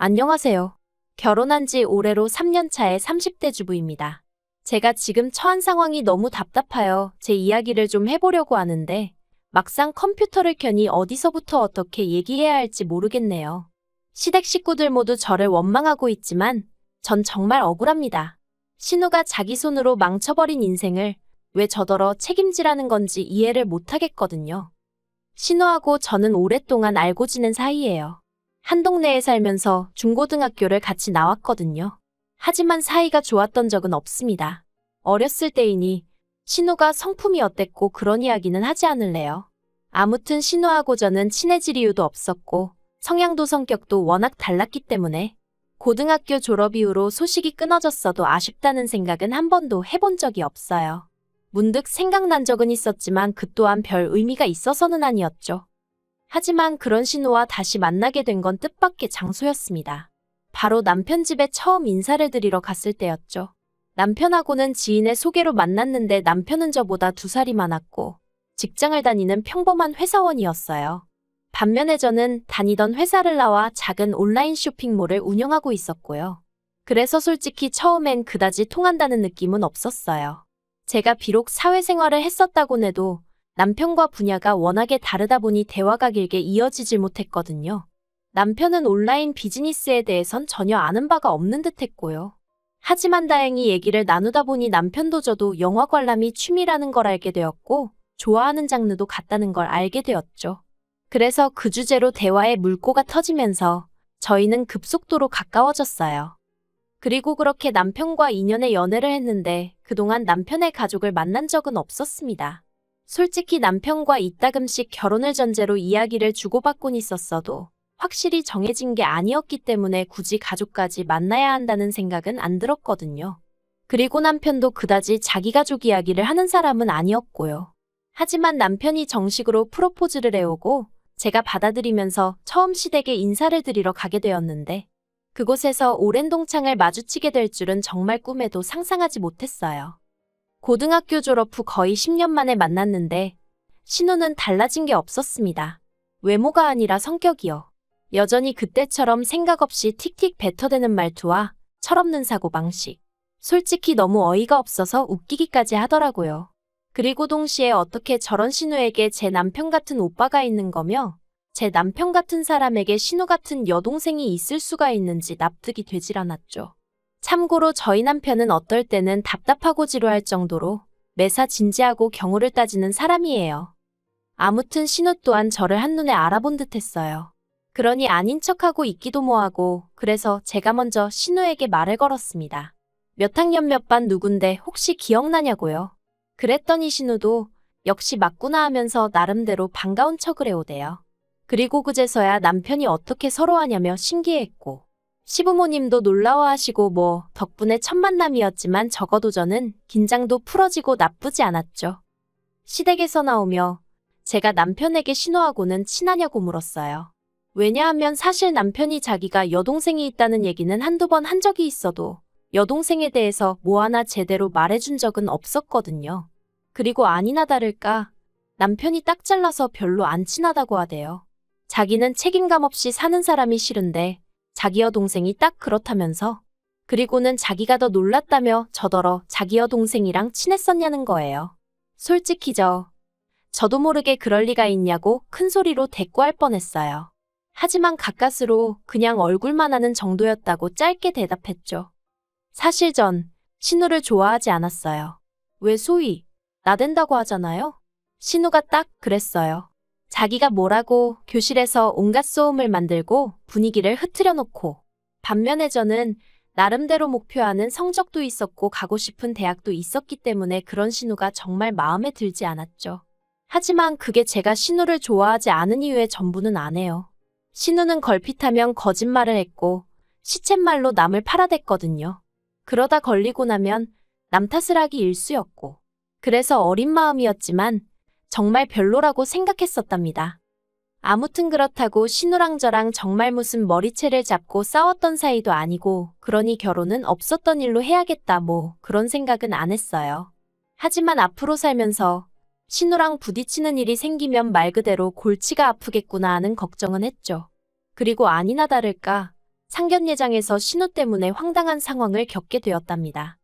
안녕하세요. 결혼한 지 올해로 3년 차의 30대 주부입니다. 제가 지금 처한 상황이 너무 답답하여 제 이야기를 좀 해보려고 하는데 막상 컴퓨터를 켜니 어디서부터 어떻게 얘기해야 할지 모르겠네요. 시댁 식구들 모두 저를 원망하고 있지만 전 정말 억울합니다. 신우가 자기 손으로 망쳐버린 인생을 왜 저더러 책임지라는 건지 이해를 못하겠거든요. 신우하고 저는 오랫동안 알고 지낸 사이예요. 한 동네에 살면서 중고등학교를 같이 나왔거든요. 하지만 사이가 좋았던 적은 없습니다. 어렸을 때이니 신우가 성품이 어땠고 그런 이야기는 하지 않을래요. 아무튼 신우하고 저는 친해질 이유도 없었고 성향도 성격도 워낙 달랐기 때문에 고등학교 졸업 이후로 소식이 끊어졌어도 아쉽다는 생각은 한 번도 해본 적이 없어요. 문득 생각난 적은 있었지만 그 또한 별 의미가 있어서는 아니었죠. 하지만 그런 신우와 다시 만나게 된 건 뜻밖의 장소였습니다. 바로 남편 집에 처음 인사를 드리러 갔을 때였죠. 남편하고는 지인의 소개로 만났는데 남편은 저보다 2살이 많았고 직장을 다니는 평범한 회사원이었어요. 반면에 저는 다니던 회사를 나와 작은 온라인 쇼핑몰을 운영하고 있었고요. 그래서 솔직히 처음엔 그다지 통한다는 느낌은 없었어요. 제가 비록 사회생활을 했었다곤 해도 남편과 분야가 워낙에 다르다 보니 대화가 길게 이어지질 못했거든요. 남편은 온라인 비즈니스에 대해선 전혀 아는 바가 없는 듯 했고요. 하지만 다행히 얘기를 나누다 보니 남편도 저도 영화 관람이 취미라는 걸 알게 되었고 좋아하는 장르도 같다는 걸 알게 되었죠. 그래서 그 주제로 대화의 물꼬가 터지면서 저희는 급속도로 가까워졌어요. 그리고 그렇게 남편과 2년의 연애를 했는데 그동안 남편의 가족을 만난 적은 없었습니다. 솔직히 남편과 이따금씩 결혼을 전제로 이야기를 주고받곤 있었어도 확실히 정해진 게 아니었기 때문에 굳이 가족까지 만나야 한다는 생각은 안 들었거든요. 그리고 남편도 그다지 자기 가족 이야기를 하는 사람은 아니었고요. 하지만 남편이 정식으로 프로포즈를 해오고 제가 받아들이면서 처음 시댁에 인사를 드리러 가게 되었는데 그곳에서 오랜 동창을 마주치게 될 줄은 정말 꿈에도 상상하지 못했어요. 고등학교 졸업 후 거의 10년 만에 만났는데 신우는 달라진 게 없었습니다. 외모가 아니라 성격이요. 여전히 그때처럼 생각 없이 틱틱 뱉어대는 말투와 철없는 사고방식. 솔직히 너무 어이가 없어서 웃기기까지 하더라고요. 그리고 동시에 어떻게 저런 신우에게 제 남편 같은 오빠가 있는 거며 제 남편 같은 사람에게 신우 같은 여동생이 있을 수가 있는지 납득이 되질 않았죠. 참고로 저희 남편은 어떨 때는 답답하고 지루할 정도로 매사 진지하고 경우를 따지는 사람이에요. 아무튼 신우 또한 저를 한눈에 알아본 듯 했어요. 그러니 아닌 척하고 있기도 뭐하고 그래서 제가 먼저 신우에게 말을 걸었습니다. 몇 학년 몇 반 누군데 혹시 기억나냐고요. 그랬더니 신우도 역시 맞구나 하면서 나름대로 반가운 척을 해오대요. 그리고 그제서야 남편이 어떻게 서로 하냐며 신기해했고 시부모님도 놀라워하시고 덕분에 첫 만남이었지만 적어도 저는 긴장도 풀어지고 나쁘지 않았죠. 시댁에서 나오며 제가 남편에게 신우하고는 친하냐고 물었어요. 왜냐하면 사실 남편이 자기가 여동생이 있다는 얘기는 한두 번 한 적이 있어도 여동생에 대해서 뭐 하나 제대로 말해준 적은 없었거든요. 그리고 아니나 다를까 남편이 딱 잘라서 별로 안 친하다고 하대요. 자기는 책임감 없이 사는 사람이 싫은데 자기 여동생이 딱 그렇다면서 그리고는 자기가 더 놀랐다며 저더러 자기 여동생이랑 친했었냐는 거예요. 솔직히 저도 모르게 그럴 리가 있냐고 큰 소리로 대꾸할 뻔했어요. 하지만 가까스로 그냥 얼굴만 아는 정도였다고 짧게 대답했죠. 사실 전 신우를 좋아하지 않았어요. 왜 소위 나댄다고 하잖아요. 신우가 딱 그랬어요. 자기가 뭐라고 교실에서 온갖 소음을 만들고 분위기를 흐트려 놓고 반면에 저는 나름대로 목표하는 성적도 있었고 가고 싶은 대학도 있었기 때문에 그런 신우가 정말 마음에 들지 않았죠. 하지만 그게 제가 신우를 좋아하지 않은 이유의 전부는 아니에요. 신우는 걸핏하면 거짓말을 했고 시쳇말로 남을 팔아댔거든요. 그러다 걸리고 나면 남 탓을 하기 일쑤였고 그래서 어린 마음이었지만 정말 별로라고 생각했었답니다. 아무튼 그렇다고 신우랑 저랑 정말 무슨 머리채를 잡고 싸웠던 사이도 아니고 그러니 결혼은 없었던 일로 해야겠다 그런 생각은 안 했어요. 하지만 앞으로 살면서 신우랑 부딪히는 일이 생기면 말 그대로 골치가 아프겠구나 하는 걱정은 했죠. 그리고 아니나 다를까 상견례장에서 신우 때문에 황당한 상황을 겪게 되었답니다.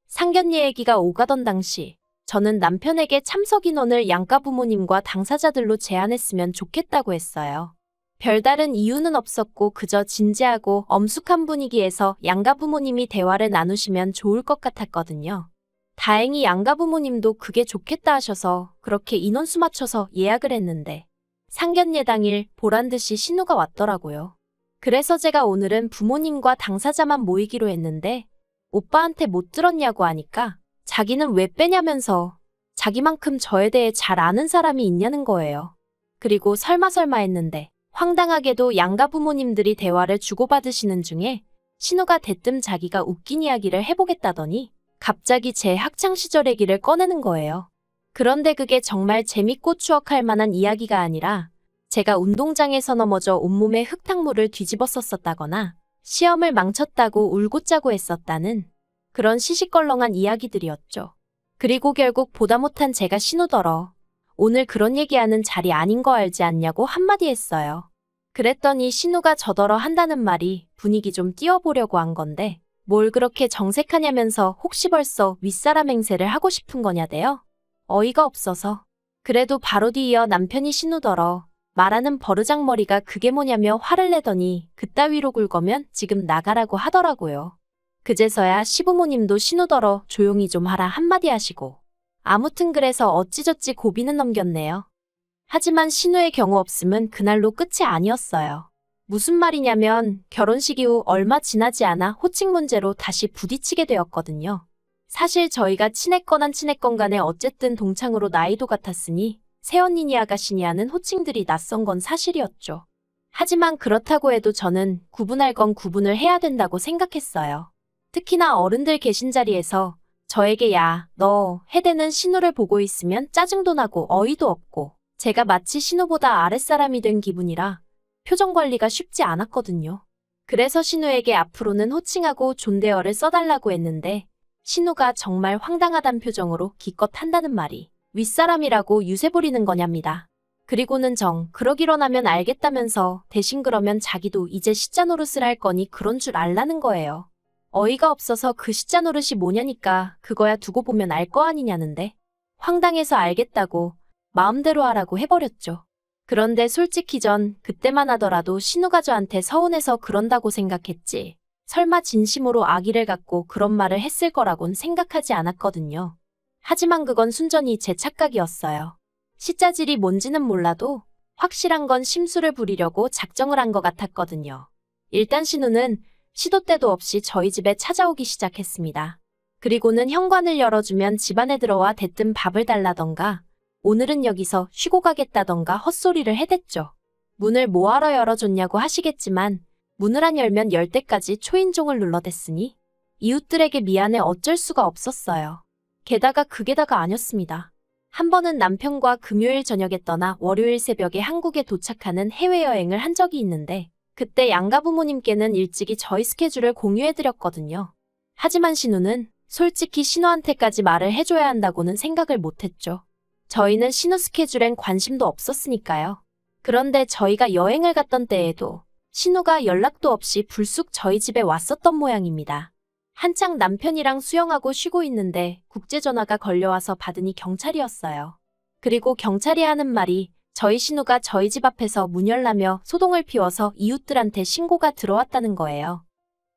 상견례 얘기가 오가던 당시 저는 남편에게 참석 인원을 양가 부모님과 당사자들로 제한했으면 좋겠다고 했어요. 별다른 이유는 없었고 그저 진지하고 엄숙한 분위기에서 양가 부모님이 대화를 나누시면 좋을 것 같았거든요. 다행히 양가 부모님도 그게 좋겠다 하셔서 그렇게 인원수 맞춰서 예약을 했는데 상견례 당일 보란듯이 신우가 왔더라고요. 그래서 제가 오늘은 부모님과 당사자만 모이기로 했는데 오빠한테 못 들었냐고 하니까 자기는 왜 빼냐면서 자기만큼 저에 대해 잘 아는 사람이 있냐는 거예요. 그리고 설마 했는데 황당하게도 양가 부모님들이 대화를 주고받으시는 중에 신우가 대뜸 자기가 웃긴 이야기를 해보겠다더니 갑자기 제 학창시절 얘기를 꺼내는 거예요. 그런데 그게 정말 재밌고 추억할 만한 이야기가 아니라 제가 운동장에서 넘어져 온몸에 흙탕물을 뒤집었었다거나 시험을 망쳤다고 울고 짜고 했었다는 그런 시시껄렁한 이야기들이었죠. 그리고 결국 보다 못한 제가 신우더러 오늘 그런 얘기하는 자리 아닌 거 알지 않냐고 한마디 했어요. 그랬더니 신우가 저더러 한다는 말이 분위기 좀 띄워보려고 한 건데 뭘 그렇게 정색하냐면서 혹시 벌써 윗사람 행세를 하고 싶은 거냐대요. 어이가 없어서. 그래도 바로 뒤이어 남편이 신우더러 말하는 버르장머리가 그게 뭐냐며 화를 내더니 그따위로 굴거면 지금 나가라고 하더라고요. 그제서야 시부모님도 신우더러 조용히 좀 하라 한마디 하시고 아무튼 그래서 어찌저찌 고비는 넘겼네요. 하지만 신우의 경우 없음은 그날로 끝이 아니었어요. 무슨 말이냐면 결혼식 이후 얼마 지나지 않아 호칭 문제로 다시 부딪히게 되었거든요. 사실 저희가 친했건 안 친했건 간에 어쨌든 동창으로 나이도 같았으니 새언니니 아가씨니 하는 호칭들이 낯선 건 사실이었죠. 하지만 그렇다고 해도 저는 구분할 건 구분을 해야 된다고 생각했어요. 특히나 어른들 계신 자리에서 저에게 야, 너 해대는 신우를 보고 있으면 짜증도 나고 어이도 없고 제가 마치 신우보다 아랫사람이 된 기분이라 표정 관리가 쉽지 않았거든요. 그래서 신우에게 앞으로는 호칭하고 존대어를 써달라고 했는데 신우가 정말 황당하단 표정으로 기껏 한다는 말이 윗사람이라고 유세 부리는 거냐입니다. 그리고는 그러기로 나면 알겠다면서 대신 그러면 자기도 이제 시자 노릇을 할 거니 그런 줄 알라는 거예요. 어이가 없어서 그 시자 노릇이 뭐냐니까 그거야 두고 보면 알 거 아니냐는데 황당해서 알겠다고 마음대로 하라고 해버렸죠. 그런데 솔직히 전 그때만 하더라도 신우가 저한테 서운해서 그런다고 생각했지 설마 진심으로 악의를 갖고 그런 말을 했을 거라곤 생각하지 않았거든요. 하지만 그건 순전히 제 착각이었어요. 시자질이 뭔지는 몰라도 확실한 건 심술을 부리려고 작정을 한 것 같았거든요. 일단 신우는 시도 때도 없이 저희 집에 찾아오기 시작했습니다. 그리고는 현관을 열어주면 집 안에 들어와 대뜸 밥을 달라던가 오늘은 여기서 쉬고 가겠다던가 헛소리를 해댔죠. 문을 뭐하러 열어줬냐고 하시겠지만 문을 안 열면 열 때까지 초인종을 눌러댔으니 이웃들에게 미안해 어쩔 수가 없었어요. 게다가 그게다가 아니었습니다. 한 번은 남편과 금요일 저녁에 떠나 월요일 새벽에 한국에 도착하는 해외여행을 한 적이 있는데 그때 양가 부모님께는 일찍이 저희 스케줄을 공유해드렸거든요. 하지만 신우는 솔직히 신우한테까지 말을 해줘야 한다고는 생각을 못했죠. 저희는 신우 스케줄엔 관심도 없었으니까요. 그런데 저희가 여행을 갔던 때에도 신우가 연락도 없이 불쑥 저희 집에 왔었던 모양입니다. 한창 남편이랑 수영하고 쉬고 있는데 국제전화가 걸려와서 받으니 경찰이었어요. 그리고 경찰이 하는 말이 저희 신우가 저희 집 앞에서 문 열라며 소동을 피워서 이웃들한테 신고가 들어왔다는 거예요.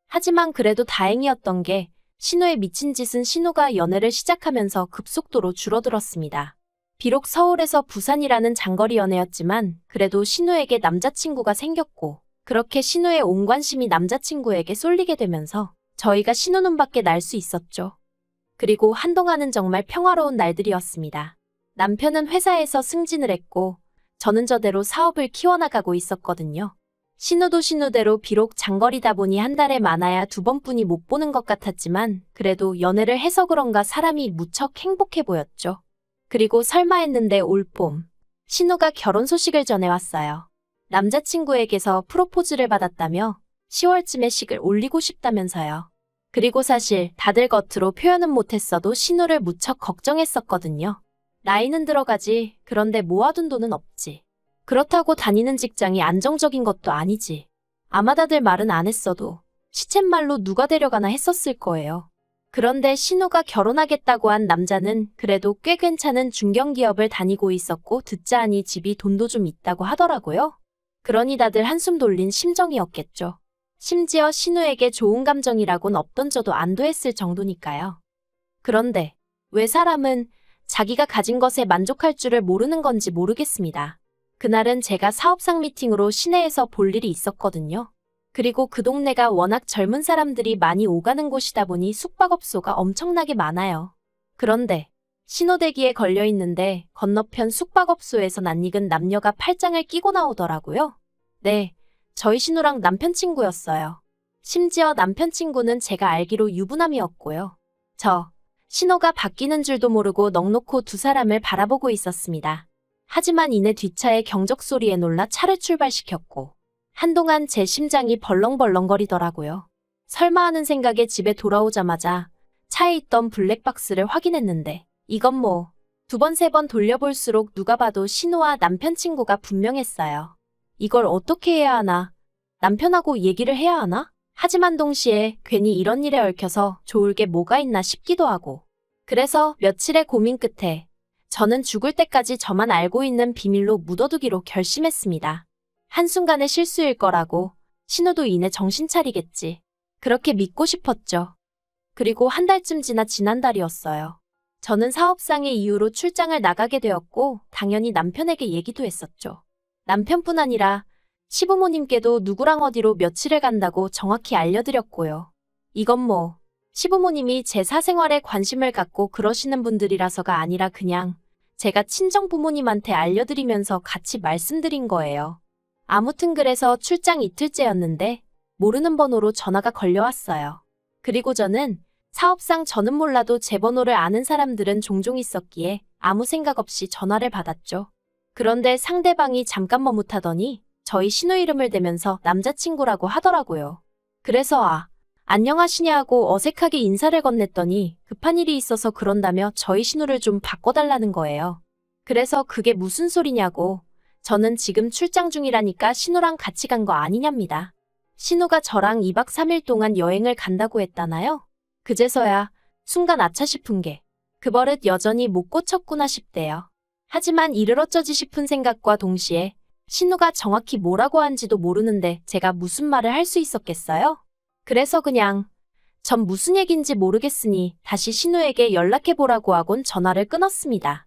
하지만 그래도 다행이었던 게 신우의 미친 짓은 신우가 연애를 시작하면서 급속도로 줄어들었습니다. 비록 서울에서 부산이라는 장거리 연애였지만 그래도 신우에게 남자친구가 생겼고 그렇게 신우의 온 관심이 남자친구에게 쏠리게 되면서 저희가 신우 눈밖에 날 수 있었죠. 그리고 한동안은 정말 평화로운 날들이었습니다. 남편은 회사에서 승진을 했고 저는 저대로 사업을 키워나가고 있었거든요. 신우도 신우대로 비록 장거리다 보니 한 달에 많아야 2번뿐이 못 보는 것 같았지만 그래도 연애를 해서 그런가 사람이 무척 행복해 보였죠. 그리고 설마 했는데 올봄 신우가 결혼 소식을 전해왔어요. 남자친구에게서 프로포즈를 받았다며 10월쯤에 식을 올리고 싶다면서요. 그리고 사실 다들 겉으로 표현은 못했어도 신우를 무척 걱정했었거든요. 나이는 들어가지. 그런데 모아둔 돈은 없지. 그렇다고 다니는 직장이 안정적인 것도 아니지. 아마 다들 말은 안 했어도 시쳇말로 누가 데려가나 했었을 거예요. 그런데 신우가 결혼하겠다고 한 남자는 그래도 꽤 괜찮은 중견기업을 다니고 있었고 듣자 하니 집이 돈도 좀 있다고 하더라고요. 그러니 다들 한숨 돌린 심정이었겠죠. 심지어 신우에게 좋은 감정이라곤 없던져도 안도했을 정도니까요. 그런데 왜 사람은 자기가 가진 것에 만족할 줄을 모르는 건지 모르겠습니다. 그날은 제가 사업상 미팅으로 시내에서 볼 일이 있었거든요. 그리고 그 동네가 워낙 젊은 사람들이 많이 오가는 곳이다 보니 숙박업소가 엄청나게 많아요. 그런데 신호대기에 걸려 있는데 건너편 숙박업소에서 낯익은 남녀가 팔짱을 끼고 나오더라고요. 네, 저희 신우랑 남편 친구였어요. 심지어 남편 친구는 제가 알기로 유부남이었고요. 신호가 바뀌는 줄도 모르고 넋놓고 두 사람을 바라보고 있었습니다. 하지만 이내 뒷차의 경적 소리에 놀라 차를 출발시켰고 한동안 제 심장이 벌렁벌렁거리더라고요. 설마 하는 생각에 집에 돌아오자마자 차에 있던 블랙박스를 확인했는데 이건 뭐 두 번, 세 번 돌려볼수록 누가 봐도 신우와 남편 친구가 분명했어요. 이걸 어떻게 해야 하나? 남편하고 얘기를 해야 하나? 하지만 동시에 괜히 이런 일에 얽혀서 좋을 게 뭐가 있나 싶기도 하고. 그래서 며칠의 고민 끝에 저는 죽을 때까지 저만 알고 있는 비밀로 묻어두기로 결심했습니다. 한순간의 실수일 거라고, 신우도 이내 정신 차리겠지. 그렇게 믿고 싶었죠. 그리고 한 달쯤 지나 지난달이었어요. 저는 사업상의 이유로 출장을 나가게 되었고 당연히 남편에게 얘기도 했었죠. 남편뿐 아니라 시부모님께도 누구랑 어디로 며칠을 간다고 정확히 알려드렸고요. 이건 뭐 시부모님이 제 사생활에 관심을 갖고 그러시는 분들이라서가 아니라 그냥 제가 친정 부모님한테 알려드리면서 같이 말씀드린 거예요. 아무튼 그래서 출장 이틀째였는데 모르는 번호로 전화가 걸려왔어요. 그리고 저는 사업상 저는 몰라도 제 번호를 아는 사람들은 종종 있었기에 아무 생각 없이 전화를 받았죠. 그런데 상대방이 잠깐 머뭇하더니 저희 신우 이름을 대면서 남자친구라고 하더라고요. 그래서 안녕하시냐고 어색하게 인사를 건넸더니 급한 일이 있어서 그런다며 저희 신우를 좀 바꿔달라는 거예요. 그래서 그게 무슨 소리냐고 저는 지금 출장 중이라니까 신우랑 같이 간 거 아니냐입니다. 신우가 저랑 2박 3일 동안 여행을 간다고 했다나요? 그제서야 순간 아차 싶은 게 그 버릇 여전히 못 고쳤구나 싶대요. 하지만 이를 어쩌지 싶은 생각과 동시에 신우가 정확히 뭐라고 한지도 모르는데 제가 무슨 말을 할 수 있었겠어요? 그래서 그냥 전 무슨 얘긴지 모르겠으니 다시 신우에게 연락해보라고 하곤 전화를 끊었습니다.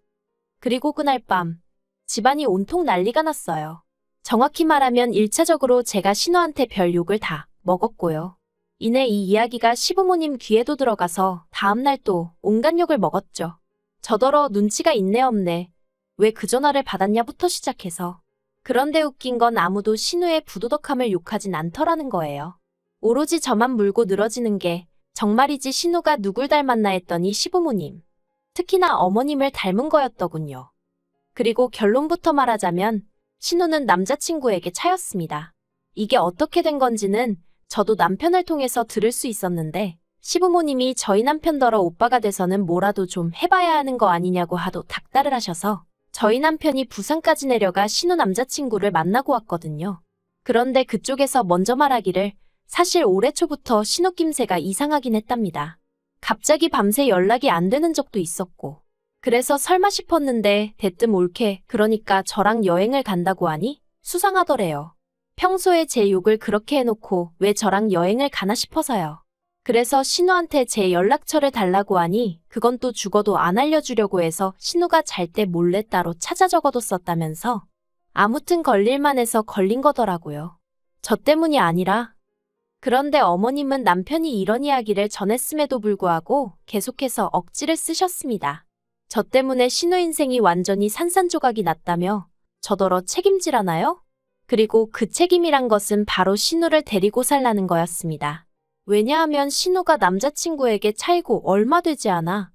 그리고 그날 밤 집안이 온통 난리가 났어요. 정확히 말하면 1차적으로 제가 신우한테 별 욕을 다 먹었고요. 이내 이 이야기가 시부모님 귀에도 들어가서 다음날 또 온갖 욕을 먹었죠. 저더러 눈치가 있네 없네. 왜 그 전화를 받았냐부터 시작해서. 그런데 웃긴 건 아무도 신우의 부도덕함을 욕하진 않더라는 거예요. 오로지 저만 물고 늘어지는 게 정말이지 신우가 누굴 닮았나 했더니 시부모님, 특히나 어머님을 닮은 거였더군요. 그리고 결론부터 말하자면 신우는 남자친구에게 차였습니다. 이게 어떻게 된 건지는 저도 남편을 통해서 들을 수 있었는데 시부모님이 저희 남편더러 오빠가 돼서는 뭐라도 좀 해봐야 하는 거 아니냐고 하도 닥달을 하셔서 저희 남편이 부산까지 내려가 신우 남자친구를 만나고 왔거든요. 그런데 그쪽에서 먼저 말하기를 사실 올해 초부터 신우 낌새가 이상하긴 했답니다. 갑자기 밤새 연락이 안 되는 적도 있었고. 그래서 설마 싶었는데 대뜸 옳게 그러니까 저랑 여행을 간다고 하니 수상하더래요. 평소에 제 욕을 그렇게 해놓고 왜 저랑 여행을 가나 싶어서요. 그래서 신우한테 제 연락처를 달라고 하니 그건 또 죽어도 안 알려주려고 해서 신우가 잘 때 몰래 따로 찾아 적어뒀었다면서 아무튼 걸릴만 해서 걸린 거더라고요. 저 때문이 아니라. 그런데 어머님은 남편이 이런 이야기를 전했음에도 불구하고 계속해서 억지를 쓰셨습니다. 저 때문에 신우 인생이 완전히 산산조각이 났다며 저더러 책임지라나요? 그리고 그 책임이란 것은 바로 신우를 데리고 살라는 거였습니다. 왜냐하면 신우가 남자친구에게 차이고 얼마 되지 않아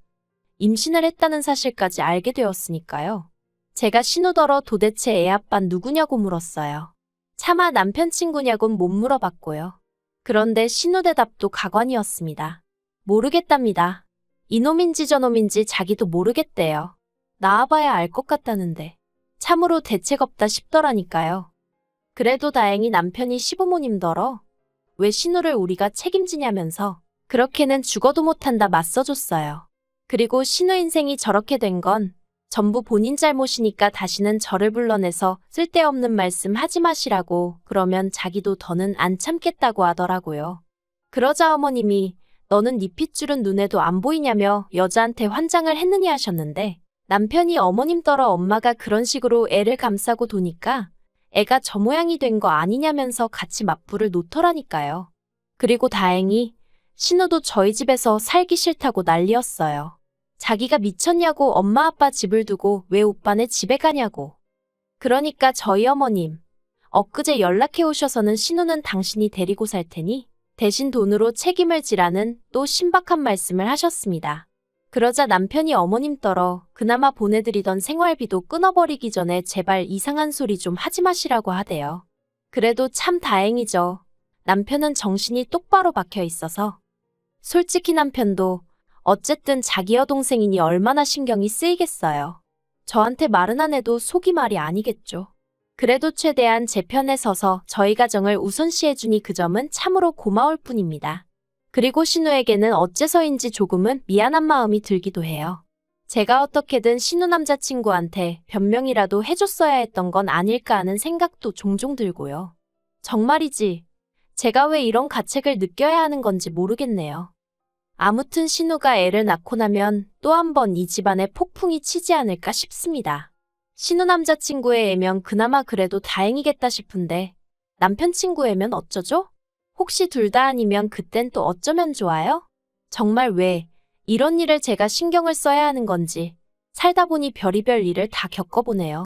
임신을 했다는 사실까지 알게 되었으니까요. 제가 신우더러 도대체 애 아빤 누구냐고 물었어요. 차마 남편 친구냐곤 못 물어봤고요. 그런데 신우 대답도 가관이었습니다. 모르겠답니다. 이놈인지 저놈인지 자기도 모르겠대요. 나와봐야 알 것 같다는데 참으로 대책 없다 싶더라니까요. 그래도 다행히 남편이 시부모님더러 왜 신우를 우리가 책임지냐면서 그렇게는 죽어도 못한다 맞서줬어요. 그리고 신우 인생이 저렇게 된 건 전부 본인 잘못이니까 다시는 저를 불러내서 쓸데없는 말씀 하지 마시라고 그러면 자기도 더는 안 참겠다고 하더라고요. 그러자 어머님이 너는 네 핏줄은 눈에도 안 보이냐며 여자한테 환장을 했느냐 하셨는데 남편이 어머님더러 엄마가 그런 식으로 애를 감싸고 도니까 애가 저 모양이 된 거 아니냐면서 같이 맞불을 놓더라니까요. 그리고 다행히 신우도 저희 집에서 살기 싫다고 난리였어요. 자기가 미쳤냐고 엄마 아빠 집을 두고 왜 오빠네 집에 가냐고. 그러니까 저희 어머님 엊그제 연락해 오셔서는 신우는 당신이 데리고 살 테니 대신 돈으로 책임을 지라는 또 신박한 말씀을 하셨습니다. 그러자 남편이 어머님더러 그나마 보내드리던 생활비도 끊어버리기 전에 제발 이상한 소리 좀 하지 마시라고 하대요. 그래도 참 다행이죠. 남편은 정신이 똑바로 박혀 있어서. 솔직히 남편도 어쨌든 자기 여동생이니 얼마나 신경이 쓰이겠어요. 저한테 말은 안 해도 속이 말이 아니겠죠. 그래도 최대한 제 편에 서서 저희 가정을 우선시해주니 그 점은 참으로 고마울 뿐입니다. 그리고 신우에게는 어째서인지 조금은 미안한 마음이 들기도 해요. 제가 어떻게든 신우 남자친구한테 변명이라도 해줬어야 했던 건 아닐까 하는 생각도 종종 들고요. 정말이지 제가 왜 이런 가책을 느껴야 하는 건지 모르겠네요. 아무튼 신우가 애를 낳고 나면 또 한 번 이 집안에 폭풍이 치지 않을까 싶습니다. 신우 남자친구의 애면 그나마 그래도 다행이겠다 싶은데 남편 친구 애면 어쩌죠? 혹시 둘 다 아니면 그땐 또 어쩌면 좋아요? 정말 왜 이런 일을 제가 신경을 써야 하는 건지 살다 보니 별의별 일을 다 겪어보네요.